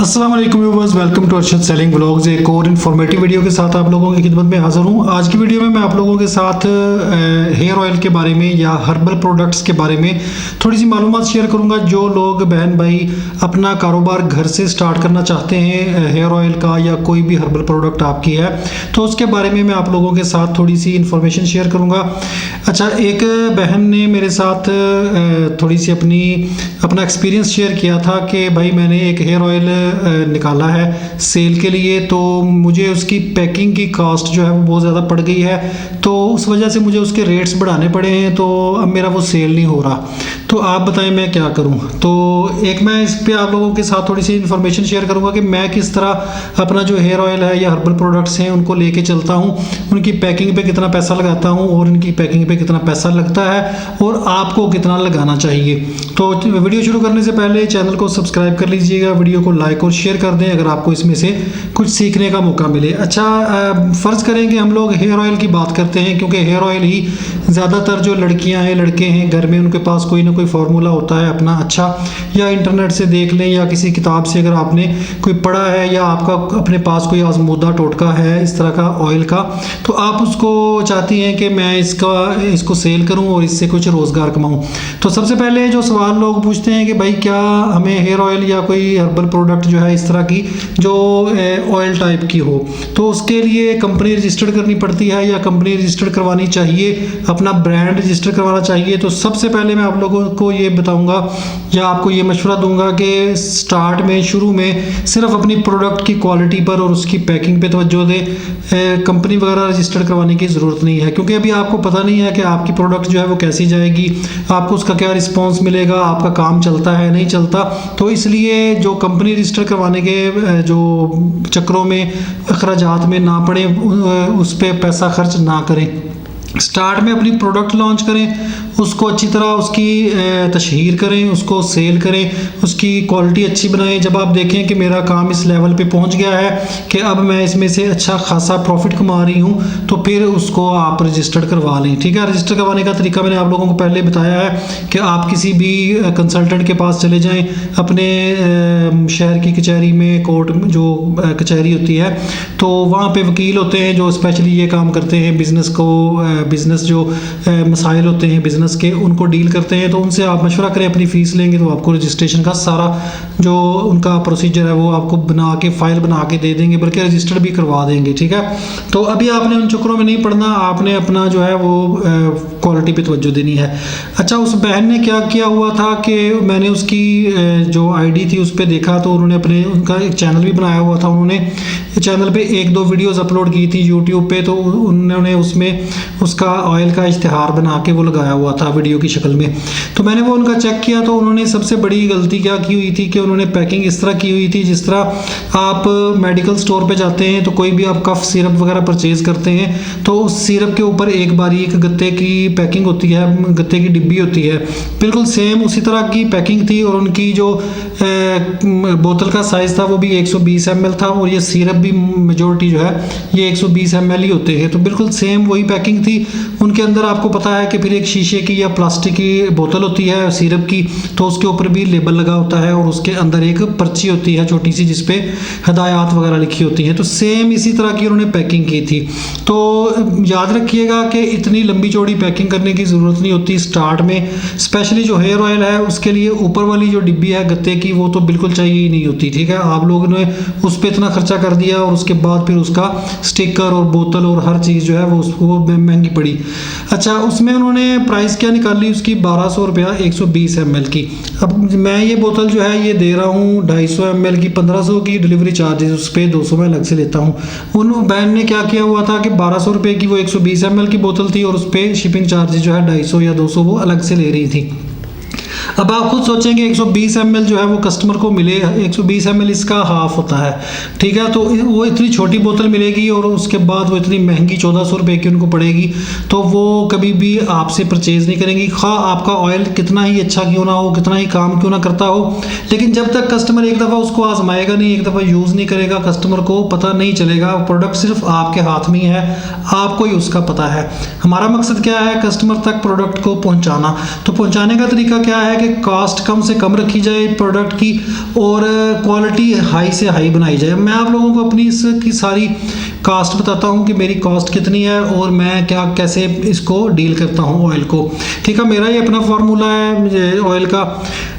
अस्सलाम वालेकुम viewers, welcome to Arshad sailing vlogs. एक और इन्फॉर्मेटिव वीडियो के साथ आप लोगों की खिदमत में हाज़िर हूँ। आज की वीडियो में मैं आप लोगों के साथ हेयर ऑयल के बारे में या हर्बल प्रोडक्ट्स के बारे में थोड़ी सी मालूमात शेयर करूँगा। जो लोग बहन भाई अपना कारोबार घर से स्टार्ट करना चाहते हैं हेयर ऑयल का या कोई भी हर्बल प्रोडक्ट आपकी है तो उसके बारे में मैं आप लोगों के साथ थोड़ी सी इन्फॉर्मेशन शेयर करूँगा। अच्छा, एक बहन ने मेरे साथ थोड़ी सी अपना एक्सपीरियंस शेयर किया था कि भाई मैंने एक हेयर ऑयल निकाला है सेल के लिए, तो मुझे उसकी पैकिंग की कॉस्ट जो है वो बहुत ज़्यादा पड़ गई है, तो उस वजह से मुझे उसके रेट्स बढ़ाने पड़े हैं, तो अब मेरा वो सेल नहीं हो रहा। तो आप बताएं मैं क्या करूं। तो एक मैं इस पे आप लोगों के साथ थोड़ी सी इन्फॉर्मेशन शेयर करूंगा कि मैं किस तरह अपना जो हेयर ऑयल है या हर्बल प्रोडक्ट्स हैं उनको लेके चलता हूं, उनकी पैकिंग पे कितना पैसा लगाता हूं और इनकी पैकिंग पे कितना पैसा लगता है और आपको कितना लगाना चाहिए। तो वीडियो शुरू करने से पहले चैनल को सब्सक्राइब कर लीजिएगा, वीडियो को लाइक और शेयर कर दें अगर आपको इसमें से कुछ सीखने का मौका मिले। अच्छा, फ़र्ज़ करें कि हम लोग हेयर ऑयल की बात करते हैं, क्योंकि हेयर ऑयल ही ज़्यादातर जो लड़कियां हैं लड़के हैं घर में उनके पास कोई ना कोई फार्मूला होता है अपना अच्छा, या इंटरनेट से देख लें या किसी किताब से अगर आपने कोई पढ़ा है या आपका अपने पास कोई आजमूदा टोटका है इस तरह का ऑयल का, तो आप उसको चाहती हैं कि मैं इसको सेल करूं और इससे कुछ रोज़गार कमाऊं। तो सबसे पहले जो सवाल लोग पूछते हैं कि भाई क्या हमें हेयर ऑयल या कोई हर्बल प्रोडक्ट जो है इस तरह की जो ऑयल टाइप की हो तो उसके लिए कंपनी रजिस्टर्ड करनी पड़ती है या कंपनी रजिस्टर्ड करवानी चाहिए, अपना ब्रांड रजिस्टर करवाना चाहिए। तो सबसे पहले मैं आप लोगों को ये बताऊंगा या आपको ये मशवरा दूंगा कि स्टार्ट में शुरू में सिर्फ अपनी प्रोडक्ट की क्वालिटी पर और उसकी पैकिंग पे तवज्जो दें। कंपनी वगैरह रजिस्टर्ड करवाने की ज़रूरत नहीं है, क्योंकि अभी आपको पता नहीं है कि आपकी प्रोडक्ट जो है वो कैसी जाएगी, आपको उसका क्या रिस्पॉन्स मिलेगा, आपका काम चलता है नहीं चलता। तो इसलिए जो कंपनी रजिस्टर करवाने के जो चक्रों में अखराजात में ना पड़े उस पर पैसा खर्च ना करें। स्टार्ट में अपनी प्रोडक्ट लॉन्च करें, उसको अच्छी तरह उसकी तशहीर करें, उसको सेल करें, उसकी क्वालिटी अच्छी बनाएं। जब आप देखें कि मेरा काम इस लेवल पे पहुंच गया है कि अब मैं इसमें से अच्छा खासा प्रॉफिट कमा रही हूं, तो फिर उसको आप रजिस्टर्ड करवा लें। ठीक है, रजिस्टर करवाने का तरीका मैंने आप लोगों को पहले बताया है कि आप किसी भी कंसल्टेंट के पास चले जाएँ, अपने शहर की कचहरी में कोर्ट जो कचहरी होती है तो वहाँ पर वकील होते हैं जो स्पेशली ये काम करते हैं, बिज़नेस जो मसाइल होते हैं बिज़नेस के उनको डील करते हैं। तो उनसे आप मशवरा करें, अपनी फ़ीस लेंगे तो आपको रजिस्ट्रेशन का सारा जो उनका प्रोसीजर है वो आपको बना के फ़ाइल बना के दे देंगे, बल्कि रजिस्टर्ड भी करवा देंगे। ठीक है, तो अभी आपने उन चक्करों में नहीं पड़ना, आपने अपना जो है वो क्वालिटी पे तवज्जो देनी है। अच्छा, उस बहन ने क्या किया हुआ था कि मैंने उसकी जो आईडी थी उस पर देखा तो उन्होंने उनका एक चैनल भी बनाया हुआ था। उन्होंने चैनल पे 1-2 वीडियोस अपलोड की थी यूट्यूब पे, तो उन्होंने उसमें उसका ऑयल का इश्तिहार बना के वो लगाया हुआ था वीडियो की शक्ल में। तो मैंने वो उनका चेक किया तो उन्होंने सबसे बड़ी गलती क्या की हुई थी कि उन्होंने पैकिंग इस तरह की हुई थी जिस तरह आप मेडिकल स्टोर पे जाते हैं तो कोई भी आप कफ सिरप वगैरह परचेज़ करते हैं तो उस सिरप के ऊपर एक बारीक गत्ते की पैकिंग होती है, गत्ते की डिब्बी होती है, बिल्कुल सेम उसी तरह की पैकिंग थी और उनकी जो बोतल का साइज़ था वो भी 120 ml था और ये सिरप भी मेजॉरिटी जो है ये 120 ml ही होते हैं। तो बिल्कुल सेम वही पैकिंग थी। उनके अंदर आपको पता है कि फिर एक शीशे की या प्लास्टिक की बोतल होती है सिरप की, तो उसके ऊपर भी लेबल लगा होता है और उसके अंदर एक पर्ची होती है छोटी सी जिस पे हदायत वगैरह लिखी होती हैं। तो सेम इसी तरह की उन्होंने पैकिंग की थी। तो याद रखिएगा कि इतनी लंबी चौड़ी पैकिंग करने की ज़रूरत नहीं होती स्टार्ट में। स्पेशली जो हेयर ऑयल है उसके लिए ऊपर वाली जो डिब्बी है गत्ते की वो तो बिल्कुल चाहिए ही नहीं होती। ठीक है, आप लोगों ने उस पर इतना खर्चा कर दिया और उसके बाद फिर उसका स्टिकर और बोतल और हर चीज़ जो है वो महंगी पड़ी। अच्छा, उसमें उन्होंने प्राइस क्या निकाली उसकी 1200 रुपया 120 ml की। अब मैं ये बोतल जो है ये दे रहा हूँ 250 ml की, 1500 की डिलीवरी चार्जेस उस पर 200 मैं अलग से लेता हूँ। उन बहन ने क्या किया हुआ था कि 1200 रुपये की वो 120 ml की बोतल थी और उस पर शिपिंग चार्जेस जो है 250 या 200 वो अलग से ले रही थी। अब आप खुद सोचेंगे 120 ml जो है वो कस्टमर को मिले, 120 ml इसका हाफ होता है। ठीक है, तो वो इतनी छोटी बोतल मिलेगी और उसके बाद वो इतनी महंगी 1400 रुपये की उनको पड़ेगी, तो वो कभी भी आपसे परचेज़ नहीं करेंगी। खा आपका ऑयल कितना ही अच्छा क्यों ना हो, कितना ही काम क्यों ना करता हो, लेकिन जब तक कस्टमर एक दफ़ा उसको आजमाएगा नहीं, एक दफ़ा यूज़ नहीं करेगा, कस्टमर को पता नहीं चलेगा। प्रोडक्ट सिर्फ आपके हाथ में ही है, आपको ही उसका पता है। हमारा मकसद क्या है, कस्टमर तक प्रोडक्ट को पहुँचाना। तो पहुँचाने का तरीका क्या है कि कॉस्ट कम से कम रखी जाए प्रोडक्ट की और क्वालिटी हाई से हाई बनाई जाए। मैं आप लोगों को अपनी इसकी सारी कॉस्ट बताता हूँ कि मेरी कॉस्ट कितनी है और मैं क्या कैसे इसको डील करता हूँ ऑयल को। ठीक है, मेरा ये अपना फार्मूला है ऑयल का।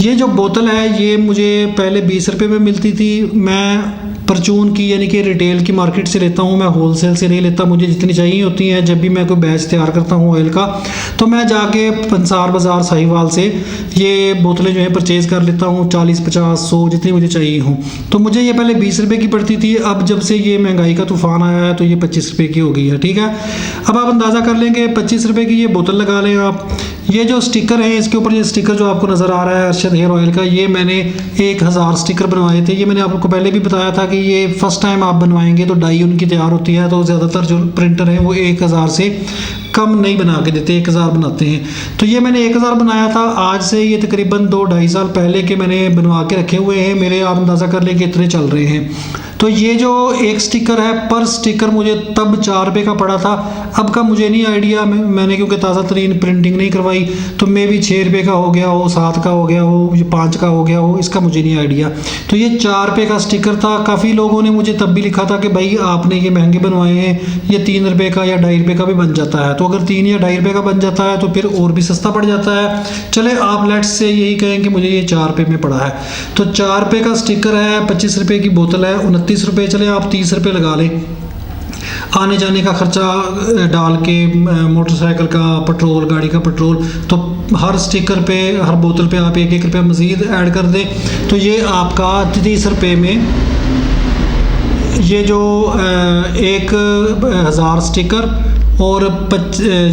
ये जो बोतल है ये मुझे पहले 20 रुपये में मिलती थी। मैं परचून की यानी कि रिटेल की मार्केट से लेता हूँ, मैं होलसेल से नहीं लेता। मुझे जितनी चाहिए होती हैं, जब भी मैं कोई बैच तैयार करता हूँ ऑयल का, तो मैं जाके पंसार बाज़ार साहिवाल से ये बोतलें जो है परचेज़ कर लेता हूँ, 40, 50, 100 जितनी मुझे चाहिए हों। तो मुझे ये पहले 20 रुपये की पड़ती थी, अब जब से ये महंगाई का तूफ़ान आया है तो ये 25 रुपये की हो गई है। ठीक है, अब आप अंदाज़ा कर लेंगे 25 रुपये की ये बोतल लगा लें आप। ये जो स्टिकर है इसके ऊपर, ये स्टिकर जो आपको नज़र आ रहा है अरशद हेयर ऑयल का, ये मैंने 1000 स्टिकर बनवाए थे। ये मैंने आपको पहले भी बताया था कि ये फर्स्ट टाइम आप बनवाएंगे तो डाई उनकी तैयार होती है, तो ज़्यादातर जो प्रिंटर हैं वो 1000 से कम नहीं बना के देते, 1000 बनाते हैं। तो ये मैंने 1000 बनाया था। आज से ये तकरीबन 2-2.5 साल पहले के मैंने बनवा के रखे हुए हैं। मेरे आप अंदाज़ा कर लें कि इतने चल रहे हैं। तो ये जो एक स्टिकर है, पर स्टिकर मुझे तब 4 रुपये का पड़ा था। अब का मुझे नहीं आइडिया, मैंने क्योंकि ताज़ा तरीन प्रिंटिंग नहीं करवाई, तो मे भी 6 रुपये का हो गया हो, 7 का हो गया हो, 5 का हो गया हो, इसका मुझे नहीं आइडिया। तो ये 4 रुपये का स्टिकर था। काफ़ी लोगों ने मुझे तब भी लिखा था कि भाई आपने ये महंगे बनवाए हैं, ये 3 रुपये का या 2.5 रुपये का भी बन जाता है। तो अगर 3 या 2.5 रुपये का बन जाता है तो फिर और भी सस्ता पड़ जाता है। चले आप लेट्स से यही कहें कि मुझे ये 4 रुपये में पड़ा है, तो 4 रुपये का स्टिकर है, 25 रुपये की बोतल है, 29 रुपये। चले आप 30 रुपये लगा लें, आने जाने का खर्चा डाल के, मोटरसाइकिल का पेट्रोल, गाड़ी का पेट्रोल, तो हर स्टिकर पे, हर बोतल पे आप 1-1 रुपया मज़ीद ऐड कर दें, तो ये आपका 30 रुपये में ये जो 1000 स्टिकर और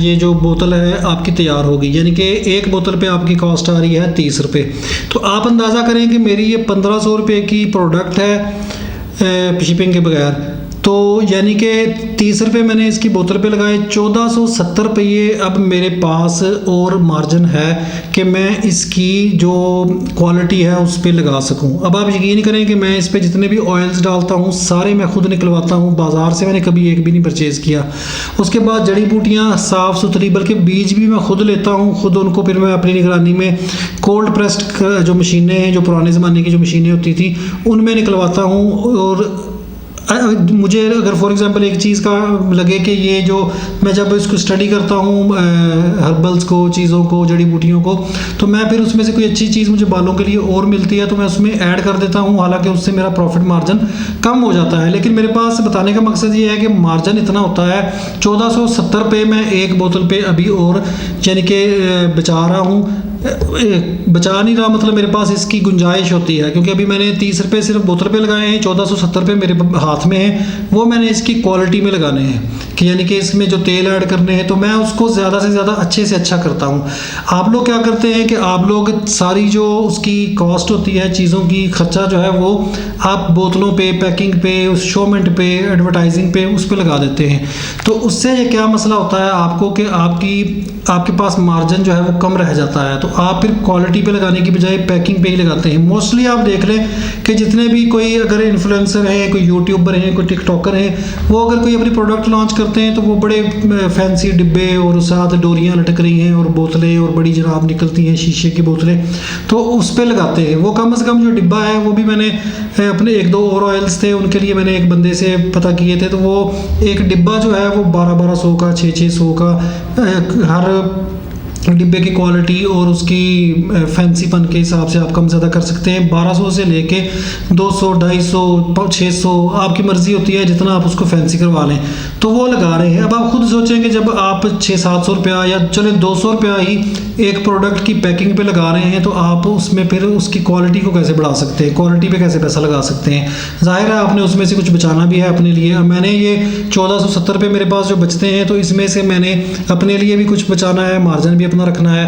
ये जो बोतल है आपकी तैयार होगी। यानी कि एक बोतल पे आपकी कॉस्ट आ रही है 30 रुपये। तो आप अंदाज़ा करें कि मेरी ये 1500 रुपये की प्रोडक्ट है शिपिंग के बगैर। तो यानी कि 30 रुपये मैंने इसकी बोतल पे लगाए, 1470 रुपये अब मेरे पास और मार्जिन है कि मैं इसकी जो क्वालिटी है उस पर लगा सकूं। अब आप यकीन करें कि मैं इस पर जितने भी ऑयल्स डालता हूं सारे मैं खुद निकलवाता हूं, बाज़ार से मैंने कभी एक भी नहीं परचेज़ किया। उसके बाद जड़ी बूटियाँ साफ़ सुथरी, बल्कि बीज भी मैं खुद लेता हूँ, खुद उनको फिर मैं अपनी निगरानी में कोल्ड प्रेस्ड जो मशीनें हैं, जो पुराने ज़माने की जो मशीनें होती थी, उनमें निकलवाता हूँ। और मुझे अगर फॉर एग्जांपल एक चीज़ का लगे कि ये जो मैं जब इसको स्टडी करता हूँ हर्बल्स को, चीज़ों को, जड़ी बूटियों को, तो मैं फिर उसमें से कोई अच्छी चीज़ मुझे बालों के लिए और मिलती है तो मैं उसमें ऐड कर देता हूँ। हालांकि उससे मेरा प्रॉफिट मार्जिन कम हो जाता है, लेकिन मेरे पास बताने का मकसद ये है कि मार्जिन इतना होता है। 1470 रुपये मैं एक बोतल पे अभी और यानी कि बचा रहा हूँ, बचा नहीं रहा, मतलब मेरे पास इसकी गुंजाइश होती है, क्योंकि अभी मैंने 30 रुपये सिर्फ बोतल पे लगाए हैं, 1470 रुपये मेरे हाथ में है, वो मैंने इसकी क्वालिटी में लगाने हैं कि यानी कि इसमें जो तेल ऐड करने हैं तो मैं उसको ज़्यादा से ज़्यादा अच्छे से अच्छा करता हूँ। आप लोग क्या करते हैं कि आप लोग सारी जो उसकी कॉस्ट होती है चीज़ों की, खर्चा जो है वो आप बोतलों पे, पैकिंग पे, उस शोमेंट पे, एडवर्टाइजिंग पे, उस पर लगा देते हैं। तो उससे ये क्या मसला होता है आपको कि आपके पास मार्जिन जो है वो कम रह जाता है। तो आप फिर क्वालिटी पे लगाने की बजाय पैकिंग पे ही लगाते हैं। मोस्टली आप देख लें कि जितने भी कोई अगर इन्फ्लुएंसर हैं, कोई यूट्यूबर हैं, कोई टिकटॉकर हैं, वो अगर कोई अपनी प्रोडक्ट लॉन्च करते हैं तो वो बड़े फैंसी डिब्बे और साथ डोरियाँ लटक रही हैं और बोतलें और बड़ी जनाब निकलती हैं शीशे की बोतलें, तो उस पर लगाते हैं। वो कम से कम जो डिब्बा है वो भी मैंने अपने 1-2 और ऑयल्स थे उनके लिए मैंने एक बंदे से पता किए थे, तो वो एक डिब्बा जो है वो 1200 का, 600 का, हर डिब्बे की क्वालिटी और उसकी फैंसीपन के हिसाब से आप कम ज़्यादा कर सकते हैं। 1200 से लेके 200, 250, 600 आपकी मर्ज़ी होती है जितना आप उसको फैंसी करवा लें, तो वो लगा रहे हैं। अब आप खुद सोचेंगे जब आप 600-700 रुपया या चले 200 रुपया ही एक प्रोडक्ट की पैकिंग पे लगा रहे हैं, तो आप उसमें फिर उसकी क्वालिटी को कैसे बढ़ा सकते हैं, क्वालिटी पे कैसे पैसा लगा सकते हैं। ज़ाहिर है आपने उसमें से कुछ बचाना भी है अपने लिए। मैंने ये 1470 रुपये मेरे पास जो बचते हैं, तो इसमें से मैंने अपने लिए भी कुछ बचाना है, मार्जिन भी अपना रखना है,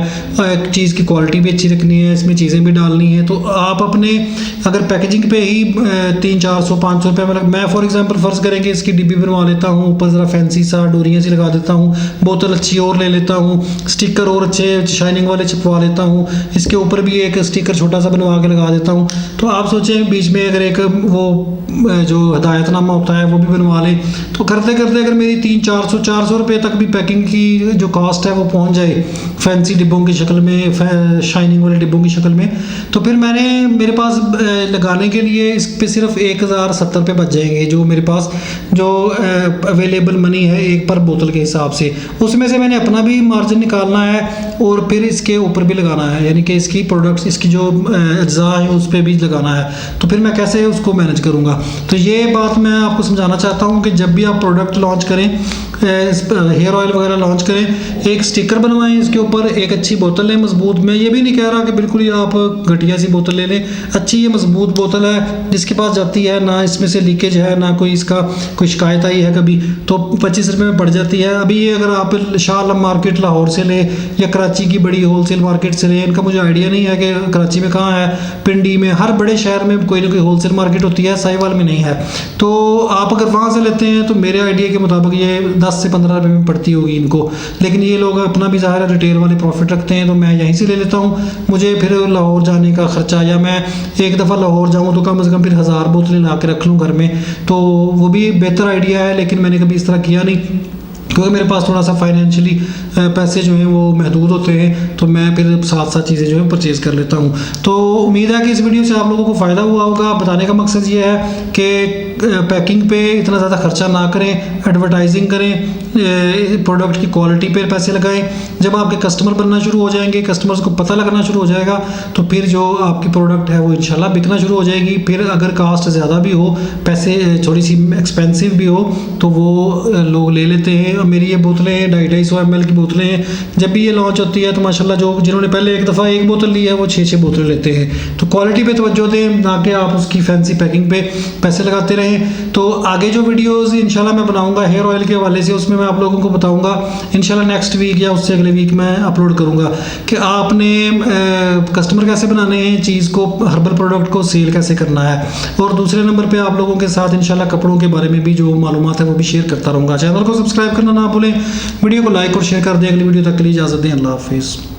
एक चीज़ की क्वालिटी भी अच्छी रखनी है, इसमें चीज़ें भी डालनी है। तो आप अपने अगर पैकेजिंग पे ही 300-400-500 रुपये में, मैं फॉर एग्जांपल फ़र्ज़ करेंगे इसकी डिब्बी बनवा लेता हूँ, ऊपर ज़रा फैंसी सा डोरियाँ सी लगा देता हूँ, बोतल अच्छी और ले लेता हूँ, स्टिकर और अच्छे शाइनिंग वाले छपवा लेता हूँ, इसके ऊपर भी एक स्टिकर छोटा सा बनवा के लगा देता हूँ। तो आप सोचें बीच में अगर एक वो जो हदायतनामा होता है वो भी बनवा लें, तो करते करते अगर मेरी 300-400 रुपये तक भी पैकिंग की जो कॉस्ट है वो पहुँच जाए, फैंसी डिब्बों की शक्ल में, शाइनिंग वाले डिब्बों की शक्ल में। तो फिर मेरे पास लगाने के लिए इस पे सिर्फ 1070 रुपये बच जाएंगे, जो मेरे पास जो अवेलेबल मनी है एक पर बोतल के हिसाब से। उसमें से मैंने अपना भी मार्जिन निकालना है और फिर इसके ऊपर भी लगाना है, यानी कि इसकी प्रोडक्ट्स, इसकी जो अज्जा है उस पर भी लगाना है। तो फिर मैं कैसे उसको मैनेज करूँगा, तो ये बात मैं आपको समझाना चाहता हूँ कि जब भी आप प्रोडक्ट लॉन्च करें, हेयर ऑयल वगैरह लॉन्च करें, एक स्टिकर बनवाएं इसके ऊपर, एक अच्छी बोतल लें मजबूत। मैं ये भी नहीं कह रहा कि बिल्कुल ही आप घटिया सी बोतल ले लें, अच्छी ये मजबूत बोतल है जिसके पास जाती है, ना इसमें से लीकेज है, ना कोई इसका कोई शिकायत आई है कभी, तो 25 रुपये में पड़ जाती है। अभी ये अगर आप शाह आलम मार्केट लाहौर से लें या कराची की बड़ी होलसेल मार्केट से लें, इनका मुझे आइडिया नहीं है कि कराची में कहाँ है, पिंडी में, हर बड़े शहर में कोई ना कोई होलसेल मार्केट होती है, साहिवाल में नहीं है। तो आप अगर वहाँ से लेते हैं तो मेरे आइडिया के मुताबिक ये 10 से 15 रुपये में पड़ती होगी इनको, लेकिन ये लोग अपना भी ज़ाहिर रिटेल वाले प्रॉफिट रखते हैं, तो मैं यहीं से ले लेता हूँ। मुझे फिर लाहौर जाने का ख़र्चा, या मैं एक दफ़ा लाहौर जाऊँ तो कम से कम फिर 1000 बोतलें ला के रख लूँ घर में, तो वो भी बेहतर आइडिया है। लेकिन मैंने कभी इस तरह किया नहीं, क्योंकि मेरे पास थोड़ा सा फाइनेंशियली पैसे जो हैं वो महदूद होते हैं, तो मैं फिर साथ साथ चीज़ें जो है परचेज़ कर लेता हूँ। तो उम्मीद है कि इस वीडियो से आप लोगों को फ़ायदा हुआ होगा। बताने का मकसद ये है कि पैकिंग पे इतना ज़्यादा खर्चा ना करें, एडवर्टाइजिंग करें, प्रोडक्ट की क्वालिटी पे पैसे लगाएं। जब आपके कस्टमर बनना शुरू हो जाएंगे, कस्टमर्स को पता लगना शुरू हो जाएगा, तो फिर जो आपकी प्रोडक्ट है वो इंशाल्लाह बिकना शुरू हो जाएगी। फिर अगर कास्ट ज़्यादा भी हो, पैसे थोड़ी सी एक्सपेंसिव भी हो, तो वो लोग ले लेते हैं। मेरी ये बोतलें 250 ml की बोतलें हैं, जब भी ये लॉन्च होती है तो माशाल्लाह जो जिन्होंने पहले एक दफ़ा एक बोतल ली है वो 6-6 बोतलें लेते हैं। तो क्वालिटी पे तवज्जो दें, ना कि आप उसकी फैंसी पैकिंग पे पैसे लगाते रहें। तो आगे जो वीडियोज़ इंशाल्लाह मैं बनाऊँगा हेयर ऑयल के हवाले से, उसमें मैं आप लोगों को बताऊँगा इंशाल्लाह नेक्स्ट वीक या उससे अगले वीक मैं अपलोड करूँगा कि आपने कस्टमर कैसे बनाने हैं, चीज़ को, हर्बल प्रोडक्ट को सेल कैसे करना है। और दूसरे नंबर पे आप लोगों के साथ इंशाल्लाह कपड़ों के बारे में भी जो मालूमात है वो भी शेयर करता रहूँगा। चैनल को सब्सक्राइब करना ना भूलें, वीडियो को लाइक और शेयर कर दें। अगली वीडियो तक के लिए इजाज़त दें, अल्लाह हाफिज़।